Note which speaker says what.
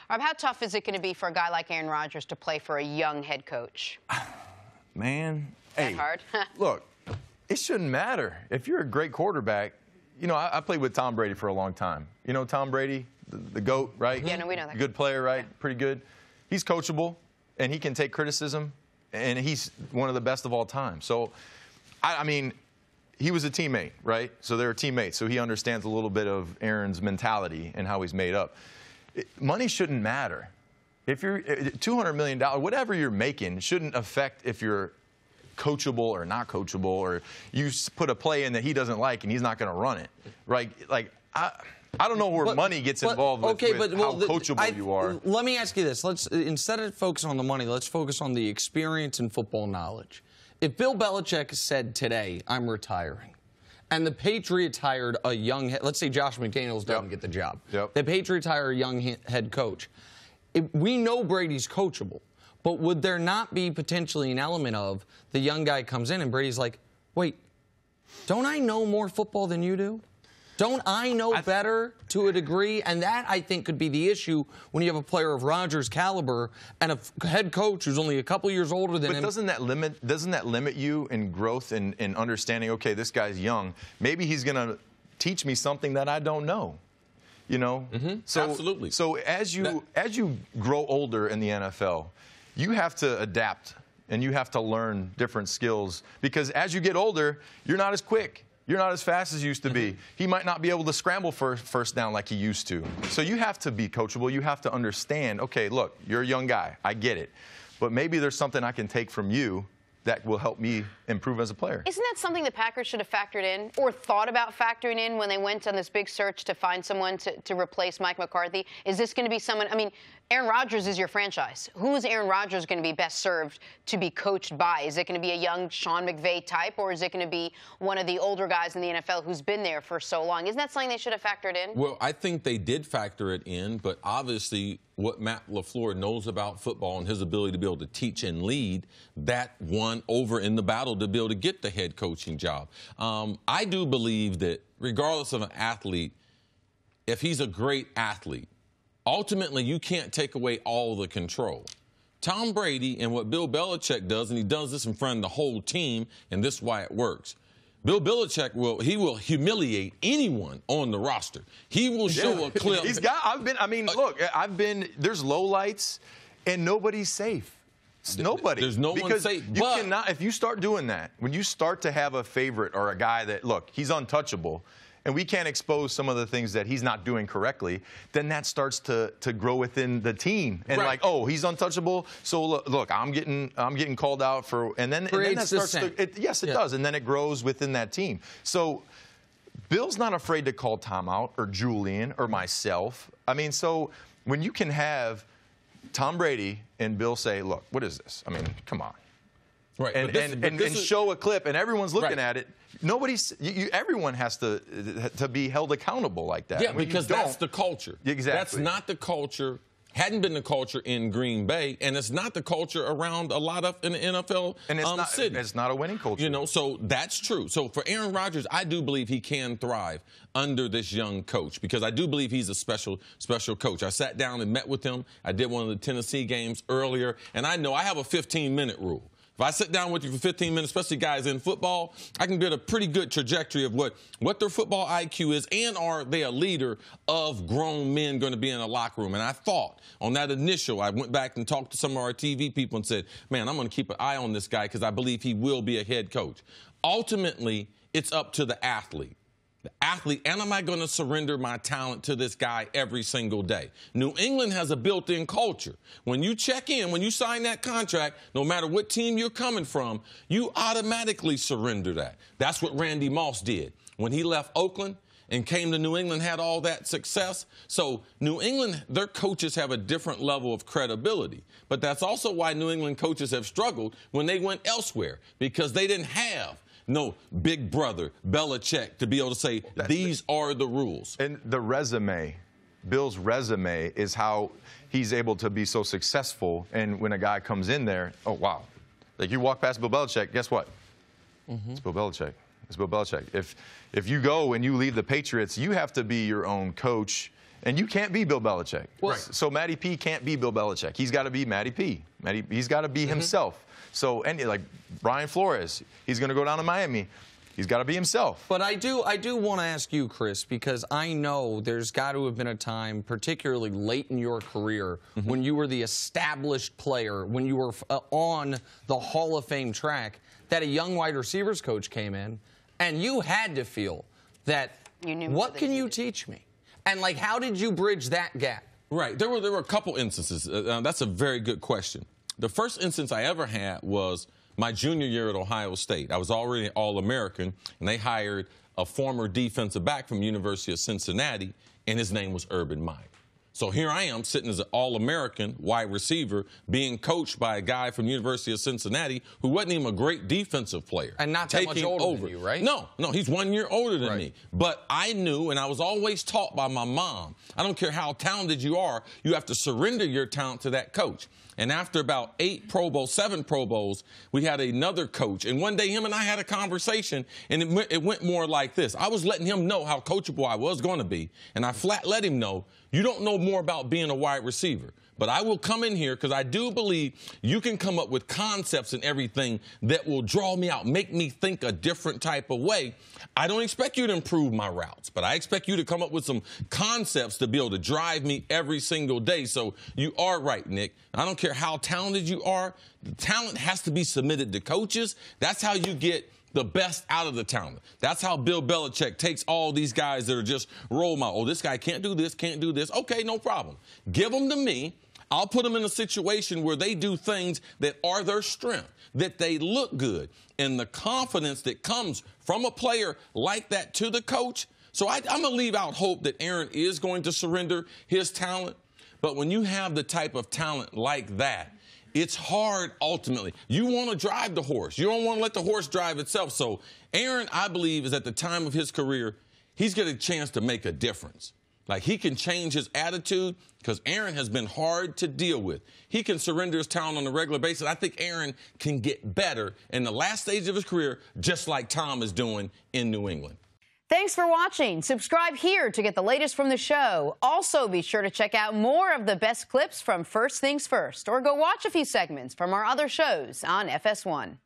Speaker 1: How tough is it going to be for a guy like Aaron Rodgers to play for a young head coach?
Speaker 2: Man,
Speaker 1: That hard?
Speaker 2: Look, it shouldn't matter. If you're a great quarterback, you know, I played with Tom Brady for a long time. You know Tom Brady, the GOAT, right?
Speaker 1: Yeah, no, we know that.
Speaker 2: Good player, right?
Speaker 1: Yeah.
Speaker 2: Pretty good. He's coachable, and he can take criticism, and he's one of the best of all time. So, I mean, he was a teammate, right? So they're teammates, so he understands a little bit of Aaron's mentality and how he's made up. Money shouldn't matter. If you're $200 million, whatever you're making shouldn't affect if you're coachable or not coachable, or you put a play in that he doesn't like and he's not going to run it, right? Like, I don't know where money gets involved with how coachable you are.
Speaker 3: Let me ask you this. Instead of focusing on the money, let's focus on the experience and football knowledge. If Bill Belichick said today, I'm retiring, and the Patriots hired a young head, let's say Josh McDaniels doesn't get the job. The Patriots hire a young head coach. We know Brady's coachable, but would there not be potentially an element of the young guy comes in and Brady's like, wait, don't I know more football than you do? Don't I know better to a degree? And that, I think, could be the issue when you have a player of Rodgers' caliber and a head coach who's only a couple years older than him.
Speaker 2: But doesn't that limit you in growth and understanding, okay, this guy's young. Maybe he's going to teach me something that I don't know. You know? So,
Speaker 4: absolutely.
Speaker 2: So as you grow older in the NFL, you have to adapt and you have to learn different skills, because as you get older, you're not as quick. You're not as fast as you used to be. He might not be able to scramble for first down like he used to. So you have to be coachable. You have to understand, okay, look, you're a young guy. I get it. But maybe there's something I can take from you that will help me improve as a player.
Speaker 1: Isn't that something the Packers should have factored in or thought about factoring in when they went on this big search to find someone to replace Mike McCarthy? Is this going to be someone, I mean, Aaron Rodgers is your franchise. Who is Aaron Rodgers going to be best served to be coached by? Is it going to be a young Sean McVay type, or is it going to be one of the older guys in the NFL who's been there for so long? Isn't that something they should have factored in?
Speaker 4: Well, I think they did factor it in, but obviously what Matt LaFleur knows about football and his ability to be able to teach and lead, that won over in the battle to be able to get the head coaching job. I do believe that regardless of an athlete, if he's a great athlete, ultimately you can't take away all the control. Tom Brady and what Bill Belichick does, and he does this in front of the whole team, and this is why it works. Bill Belichick will humiliate anyone on the roster. He will show a clip.
Speaker 2: There's lowlights, and nobody's safe. Nobody.
Speaker 4: There's no one safe.
Speaker 2: You cannot, if you start doing that, when you start to have a favorite or a guy that, look, he's untouchable, and we can't expose some of the things that he's not doing correctly, then that starts to grow within the team. And like, oh, he's untouchable, so look, I'm getting called out for, and then that starts to, yes, it does, and then it grows within that team. So Bill's not afraid to call timeout, or Julian, or myself. I mean, so when you can have Tom Brady and Bill say, look, what is this? I mean, come on.
Speaker 4: Right.
Speaker 2: And show a clip, and everyone's looking at it. Everyone has to be held accountable like that.
Speaker 4: Yeah, because that's the culture.
Speaker 2: Exactly.
Speaker 4: That's not the culture, hadn't been the culture in Green Bay, and it's not the culture around a lot of in the NFL cities.
Speaker 2: It's not a winning culture.
Speaker 4: You know, so that's true. So for Aaron Rodgers, I do believe he can thrive under this young coach, because I do believe he's a special coach. I sat down and met with him. I did one of the Tennessee games earlier, and I know I have a 15-minute rule. If I sit down with you for 15 minutes, especially guys in football, I can get a pretty good trajectory of what their football IQ is, and are they a leader of grown men going to be in a locker room. And I thought on that initial, I went back and talked to some of our TV people and said, man, I'm going to keep an eye on this guy because I believe he will be a head coach. Ultimately, it's up to the athlete. The athlete, and am I going to surrender my talent to this guy every single day? New England has a built-in culture. When you check in, when you sign that contract, no matter what team you're coming from, you automatically surrender that. That's what Randy Moss did. When he left Oakland and came to New England, had all that success. So New England, their coaches have a different level of credibility. But that's also why New England coaches have struggled when they went elsewhere, because they didn't have no big brother, Belichick, to be able to say, these are the rules.
Speaker 2: And the resume, Bill's resume, is how he's able to be so successful. And when a guy comes in there, oh, wow. Like, you walk past Bill Belichick, guess what? It's Bill Belichick. It's Bill Belichick. If you go and you leave the Patriots, you have to be your own coach And you can't be Bill Belichick.
Speaker 3: Well,
Speaker 2: So Matty P can't be Bill Belichick. He's got to be Matty P. He's got to be himself. So, like Brian Flores, he's going to go down to Miami. He's got to be himself.
Speaker 3: But I do want to ask you, Cris, because I know there's got to have been a time, particularly late in your career, when you were the established player, when you were on the Hall of Fame track, that a young wide receivers coach came in, and you had to feel that, what can you teach me? And, like, how did you bridge that gap?
Speaker 4: Right. There were a couple instances. That's a very good question. The first instance I ever had was my junior year at Ohio State. I was already All-American, and they hired a former defensive back from University of Cincinnati, and his name was Urban Meyer. So here I am sitting as an All-American wide receiver being coached by a guy from University of Cincinnati who wasn't even a great defensive player.
Speaker 3: And not that much older than you, right?
Speaker 4: No, he's 1 year older than me. But I knew, and I was always taught by my mom, I don't care how talented you are, you have to surrender your talent to that coach. And after about 7 Pro Bowls, we had another coach. And one day him and I had a conversation, and it went more like this. I was letting him know how coachable I was going to be. And I flat let him know, you don't know more about being a wide receiver. But I will come in here because I do believe you can come up with concepts and everything that will draw me out, make me think a different type of way. I don't expect you to improve my routes, but I expect you to come up with some concepts to be able to drive me every single day. So you are right, Nick. I don't care how talented you are. The talent has to be submitted to coaches. That's how you get the best out of the talent. That's how Bill Belichick takes all these guys that are just role model. Oh, this guy can't do this, can't do this. Okay, no problem. Give them to me. I'll put them in a situation where they do things that are their strength, that they look good, and the confidence that comes from a player like that to the coach. So I'm going to leave out hope that Aaron is going to surrender his talent. But when you have the type of talent like that, it's hard ultimately. You want to drive the horse. You don't want to let the horse drive itself. So Aaron, I believe, is at the time of his career, he's getting a chance to make a difference. Like, he can change his attitude because Aaron has been hard to deal with. He can surrender his talent on a regular basis. I think Aaron can get better in the last stage of his career, just like Tom is doing in New England.
Speaker 1: Thanks for watching. Subscribe here to get the latest from the show. Also, be sure to check out more of the best clips from First Things First, or go watch a few segments from our other shows on FS1.